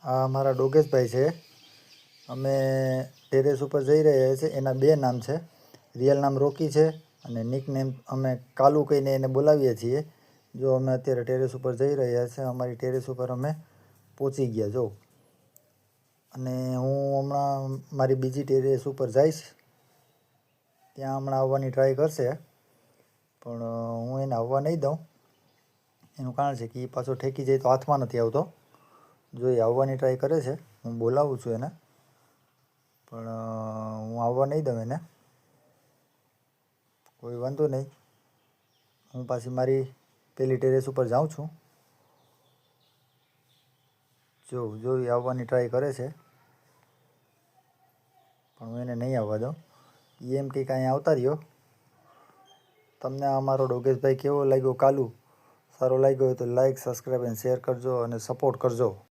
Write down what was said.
આ અમારા ડોગેશભાઈ છે. અમે ટેરેસ ઉપર જઈ રહ્યા છીએ. એના બે નામ છે, રિયલ નામ રોકી છે અને નિક નેમ અમે કાલુ કહીને એને બોલાવીએ છીએ. જો અમે અત્યારે ટેરેસ ઉપર જઈ રહ્યા છીએ. અમારી ટેરેસ ઉપર અમે પહોંચી ગયા જો. અને હું હમણાં મારી બીજી ટેરેસ ઉપર જઈશ, ત્યાં હમણાં આવવાની ટ્રાય કરશે, પણ હું એને આવવા નહીં દઉં. એનું કારણ છે કે એ પાછો ઠેકી જાય તો હાથમાં નથી આવતો. જો એ આવવાની ટ્રાય કરે છે, હું બોલાવું છું એને, પણ હું આવવા નહીં દઉં એને. કોઈ વાંધો નહીં, હું પાછી મારી પેલી ટેરેસ ઉપર જાઉં છું. જો એ આવવાની ટ્રાય કરે છે, પણ હું એને નહીં આવવા દઉં. એ એમ કંઈક અહીંયા આવતા રહ્યો. તમને અમારો ડોગેશભાઈ કેવો લાગ્યો કાલુ? સારો લાગ્યો હોય તો લાઈક, સબસ્ક્રાઈબ અને શેર કરજો અને સપોર્ટ કરજો.